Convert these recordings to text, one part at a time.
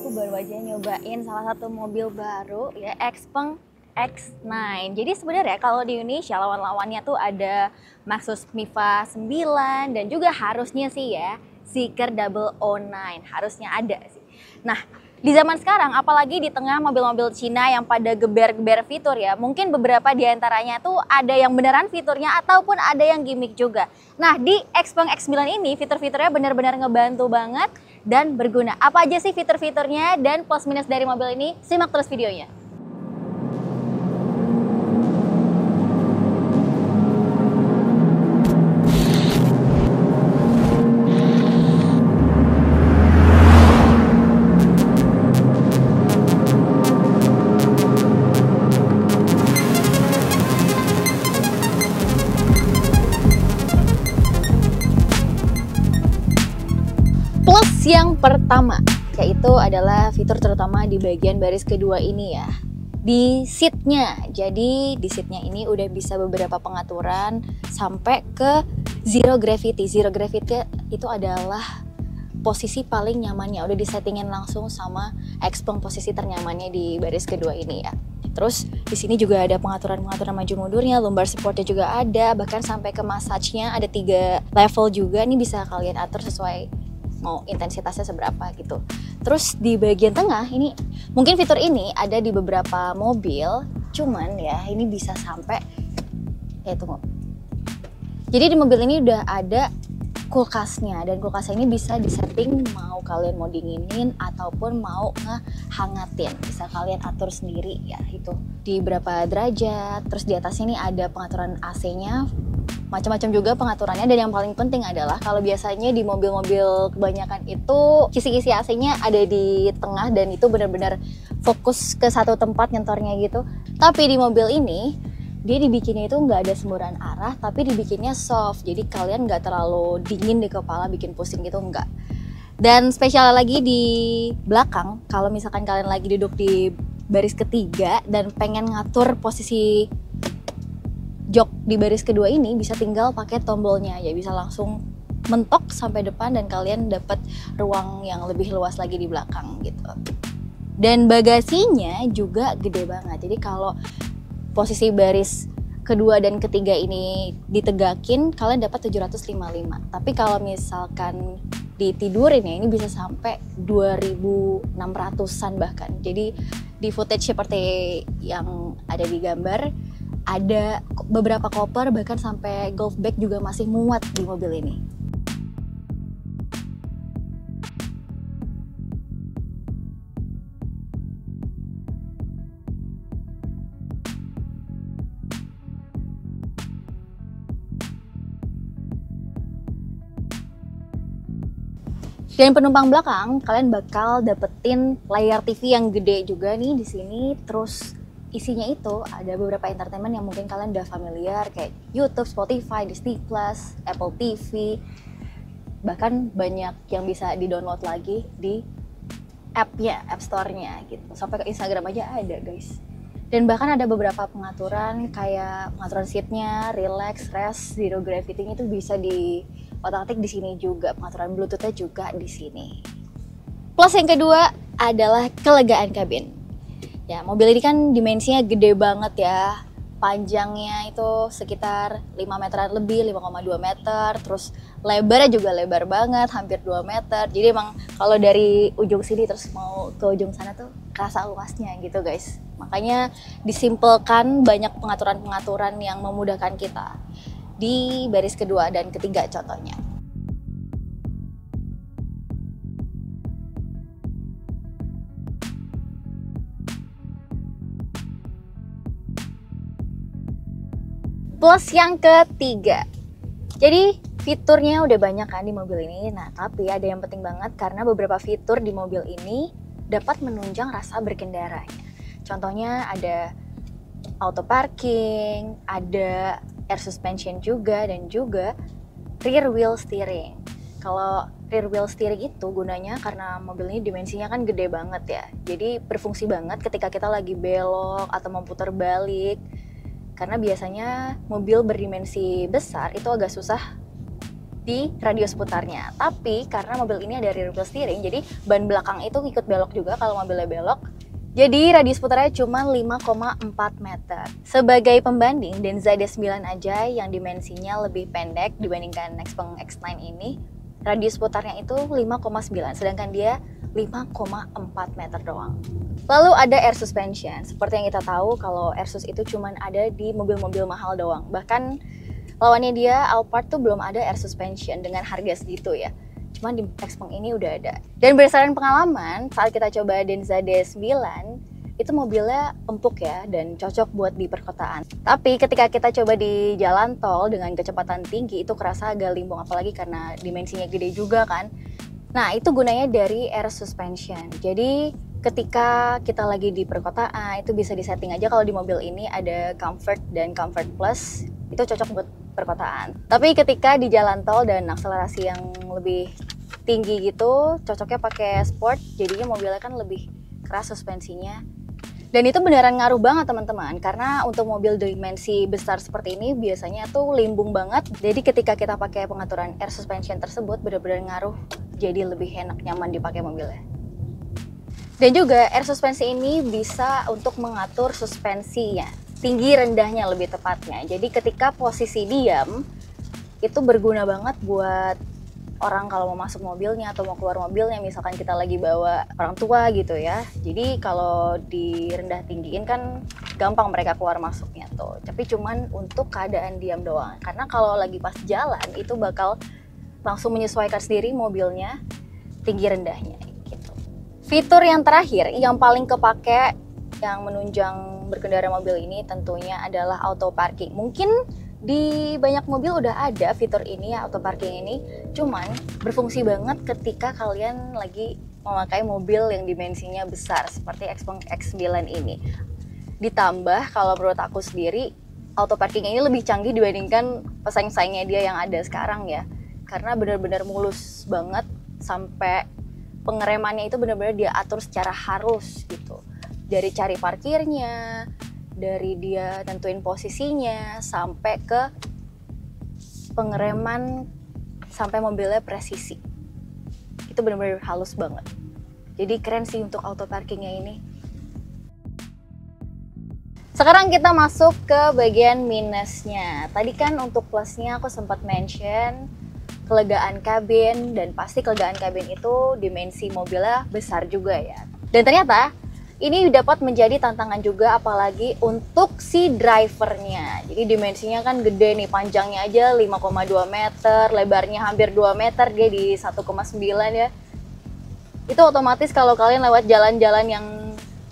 aku baru aja nyobain salah satu mobil baru ya, Xpeng X9. Jadi sebenarnya kalau di Indonesia lawan-lawannya tuh ada Maxus Miva 9 dan juga harusnya sih ya Zeekr 009, harusnya ada sih. Nah, di zaman sekarang apalagi di tengah mobil-mobil Cina yang pada geber-geber fitur ya, mungkin beberapa di antaranya tuh ada yang beneran fiturnya ataupun ada yang gimmick juga. Nah, di Xpeng X9 ini fitur-fiturnya benar-benar ngebantu banget dan berguna. Apa aja sih fitur-fiturnya dan plus minus dari mobil ini? Simak terus videonya. Plus yang pertama, yaitu adalah fitur terutama di bagian baris kedua ini ya, di seatnya. Jadi di seatnya ini udah bisa beberapa pengaturan sampai ke zero gravity. Zero gravity itu adalah posisi paling nyamannya, udah disettingin langsung sama Xpeng posisi ternyamannya di baris kedua ini ya. Terus di sini juga ada pengaturan-pengaturan maju mundurnya, lumbar supportnya juga ada, bahkan sampai ke massage-nya ada 3 level juga. Ini bisa kalian atur sesuai mau intensitasnya seberapa gitu. Terus di bagian tengah ini mungkin fitur ini ada di beberapa mobil, cuman ya ini bisa sampai tunggu. Jadi di mobil ini udah ada kulkasnya, dan kulkasnya ini bisa disetting mau kalian mau dinginin ataupun mau ngehangatin. Bisa kalian atur sendiri ya, itu di berapa derajat. Terus di atasnya ini ada pengaturan AC-nya, macam-macam juga pengaturannya. Dan yang paling penting adalah kalau biasanya di mobil-mobil kebanyakan itu kisi-kisi AC-nya ada di tengah dan itu benar-benar fokus ke satu tempat nyentornya gitu. Tapi di mobil ini dia dibikinnya itu nggak ada semburan arah, tapi dibikinnya soft. Jadi kalian nggak terlalu dingin di kepala, bikin pusing gitu, nggak. Dan spesial lagi di belakang, kalau misalkan kalian lagi duduk di baris ketiga dan pengen ngatur posisi jok di baris kedua ini, bisa tinggal pakai tombolnya ya, bisa langsung mentok sampai depan dan kalian dapat ruang yang lebih luas lagi di belakang gitu. Dan bagasinya juga gede banget. Jadi kalau posisi baris kedua dan ketiga ini ditegakin, kalian dapat 755. Tapi kalau misalkan ditidurin ya, ini bisa sampai 2600-an bahkan. Jadi di footage seperti yang ada di gambar, ada beberapa koper bahkan sampai golf bag juga masih muat di mobil ini. Dan penumpang belakang, kalian bakal dapetin layar TV yang gede juga nih di sini. Terus isinya itu ada beberapa entertainment yang mungkin kalian udah familiar, kayak YouTube, Spotify, Disney Plus, Apple TV. Bahkan banyak yang bisa di-download lagi di app-nya, App Store-nya gitu. Sampai ke Instagram aja ada, guys. Dan bahkan ada beberapa pengaturan kayak pengaturan seatnya, relax, rest, zero gravity-nya itu bisa di otak-atik di sini juga, pengaturan Bluetooth-nya juga di sini. Plus yang kedua adalah kelegaan kabin. Ya, mobil ini kan dimensinya gede banget ya. Panjangnya itu sekitar 5 meteran lebih, 5,2 meter. Terus lebarnya juga lebar banget, hampir 2 meter. Jadi emang kalau dari ujung sini terus mau ke ujung sana tuh kerasa luasnya gitu guys. Makanya disimpelkan banyak pengaturan-pengaturan yang memudahkan kita di baris kedua dan ketiga contohnya. Plus yang ketiga, jadi fiturnya udah banyak kan di mobil ini. Nah tapi ada yang penting banget, karena beberapa fitur di mobil ini dapat menunjang rasa berkendaranya. Contohnya ada auto parking, ada air suspension juga, dan juga rear wheel steering. Kalau rear wheel steering itu gunanya karena mobil ini dimensinya kan gede banget ya. Jadi berfungsi banget ketika kita lagi belok atau mau putar balik. Karena biasanya mobil berdimensi besar itu agak susah di radius putarnya. Tapi karena mobil ini ada rear wheel steering, jadi ban belakang itu ikut belok juga kalau mobilnya belok. Jadi radius putarnya cuma 5,4 meter. Sebagai pembanding, Denza D9 aja yang dimensinya lebih pendek dibandingkan Xpeng X9 ini, radius putarnya itu 5,9, sedangkan dia 5,4 meter doang. Lalu ada air suspension. Seperti yang kita tahu kalau air sus itu cuma ada di mobil-mobil mahal doang. Bahkan lawannya dia, Alphard tuh belum ada air suspension dengan harga segitu ya. Cuman di Xpeng ini udah ada. Dan berdasarkan pengalaman, saat kita coba Denza D9, itu mobilnya empuk ya dan cocok buat di perkotaan. Tapi ketika kita coba di jalan tol dengan kecepatan tinggi, itu kerasa agak limbung, apalagi karena dimensinya gede juga kan. Nah, itu gunanya dari air suspension. Jadi ketika kita lagi di perkotaan, itu bisa disetting aja. Kalau di mobil ini ada Comfort dan Comfort Plus, itu cocok buat perkotaan. Tapi ketika di jalan tol dan akselerasi yang lebih tinggi gitu, cocoknya pakai Sport, jadinya mobilnya kan lebih keras suspensinya. Dan itu beneran ngaruh banget teman-teman, karena untuk mobil dimensi besar seperti ini biasanya tuh limbung banget. Jadi ketika kita pakai pengaturan air suspension tersebut, bener-bener ngaruh, jadi lebih enak, nyaman dipakai mobilnya. Dan juga air suspensi ini bisa untuk mengatur suspensinya, tinggi rendahnya lebih tepatnya. Jadi ketika posisi diam, itu berguna banget buat orang kalau mau masuk mobilnya atau mau keluar mobilnya, misalkan kita lagi bawa orang tua gitu ya. Jadi kalau direndah tinggiin kan gampang mereka keluar masuknya tuh. Tapi cuman untuk keadaan diam doang. Karena kalau lagi pas jalan itu bakal langsung menyesuaikan sendiri mobilnya tinggi rendahnya gitu. Fitur yang terakhir yang paling kepake yang menunjang berkendara mobil ini tentunya adalah auto parking. Mungkin di banyak mobil udah ada fitur ini ya, auto parking ini, cuman berfungsi banget ketika kalian lagi memakai mobil yang dimensinya besar seperti Xpeng X9 ini. Ditambah kalau menurut aku sendiri, auto parking ini lebih canggih dibandingkan pesaing-pesaingnya dia yang ada sekarang ya, karena benar-benar mulus banget, sampai pengeremannya itu benar-benar dia atur secara halus gitu, dari cari parkirnya, dari dia tentuin posisinya, sampai ke pengereman, sampai mobilnya presisi. Itu benar-benar halus banget. Jadi keren sih untuk auto parkingnya ini. Sekarang kita masuk ke bagian minusnya. Tadi kan untuk plusnya aku sempat mention kelegaan kabin, dan pasti kelegaan kabin itu dimensi mobilnya besar juga ya. Dan ternyata ini dapat menjadi tantangan juga, apalagi untuk si drivernya. Jadi dimensinya kan gede nih, panjangnya aja 5,2 meter, lebarnya hampir 2 meter, dia di 1,9 ya. Itu otomatis kalau kalian lewat jalan-jalan yang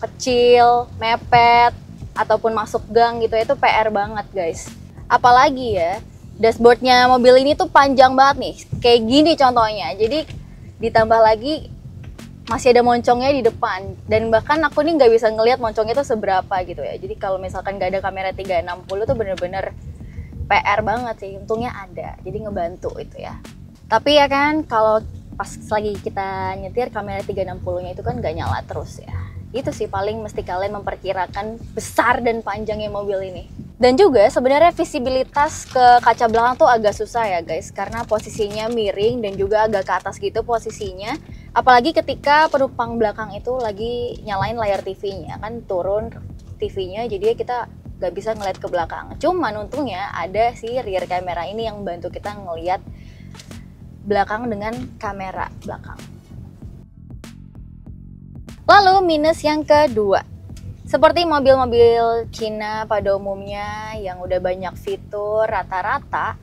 kecil, mepet, ataupun masuk gang gitu, itu PR banget guys. Apalagi ya, dashboardnya mobil ini tuh panjang banget nih, kayak gini contohnya. Jadi ditambah lagi masih ada moncongnya di depan, dan bahkan aku nih nggak bisa ngelihat moncongnya itu seberapa gitu ya. Jadi kalau misalkan nggak ada kamera 360 tuh bener-bener PR banget sih. Untungnya ada, jadi ngebantu itu ya. Tapi ya kan kalau pas lagi kita nyetir, kamera 360-nya itu kan nggak nyala terus ya. Itu sih paling mesti kalian memperkirakan besar dan panjangnya mobil ini. Dan juga sebenarnya visibilitas ke kaca belakang tuh agak susah ya guys, karena posisinya miring dan juga agak ke atas gitu posisinya. Apalagi ketika penumpang belakang itu lagi nyalain layar TV-nya, kan turun TV-nya, jadi kita nggak bisa ngeliat ke belakang. Cuman untungnya ada si rear camera ini yang bantu kita ngeliat belakang dengan kamera belakang. Lalu minus yang kedua, seperti mobil-mobil Cina pada umumnya yang udah banyak fitur, rata-rata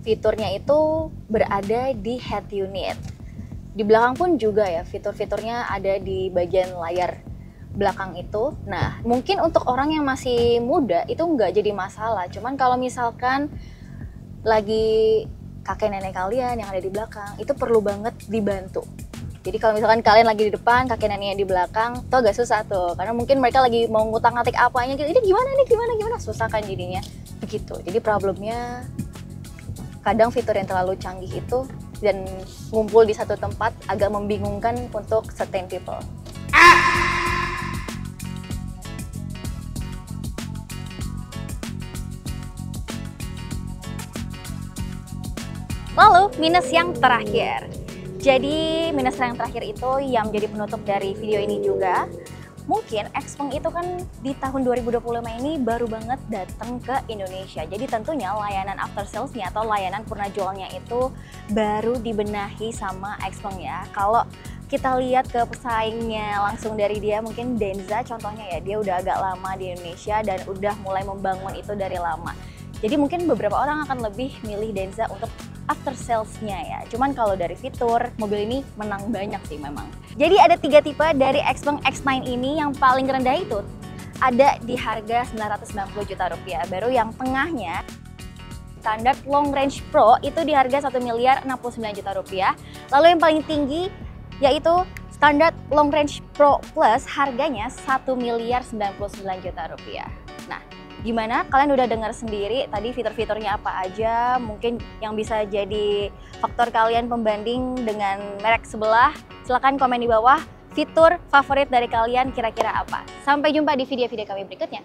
fiturnya itu berada di head unit. Di belakang pun juga ya, fitur-fiturnya ada di bagian layar belakang itu. Nah, mungkin untuk orang yang masih muda itu nggak jadi masalah. Cuman kalau misalkan lagi kakek nenek kalian yang ada di belakang, itu perlu banget dibantu. Jadi kalau misalkan kalian lagi di depan, kakek neneknya di belakang, itu agak susah tuh. Karena mungkin mereka lagi mau ngutang-ngatik apanya gitu. Ini gimana? Susah kan jadinya. Begitu. Jadi problemnya kadang fitur yang terlalu canggih itu dan ngumpul di satu tempat agak membingungkan untuk certain people. Lalu minus yang terakhir. Jadi minus yang terakhir itu yang menjadi penutup dari video ini juga. Mungkin Xpeng itu kan di tahun 2025 ini baru banget datang ke Indonesia. Jadi tentunya layanan after sales-nya atau layanan purna jualnya itu baru dibenahi sama Xpeng ya. Kalau kita lihat ke pesaingnya langsung dari dia, mungkin Denza contohnya ya, dia udah agak lama di Indonesia dan udah mulai membangun itu dari lama. Jadi mungkin beberapa orang akan lebih milih Denza untuk after sales-nya ya. Cuman kalau dari fitur, mobil ini menang banyak sih memang. Jadi ada 3 tipe dari Xpeng X9 ini. Yang paling rendah itu ada di harga 990 juta rupiah. Baru yang tengahnya standar long range pro itu di harga 1 miliar 69 juta rupiah. Lalu yang paling tinggi yaitu standar long range pro plus, harganya 1 miliar 99 juta rupiah. Nah, gimana? Kalian udah dengar sendiri tadi fitur-fiturnya apa aja, mungkin yang bisa jadi faktor kalian pembanding dengan merek sebelah. Silahkan komen di bawah fitur favorit dari kalian kira-kira apa. Sampai jumpa di video-video kami berikutnya.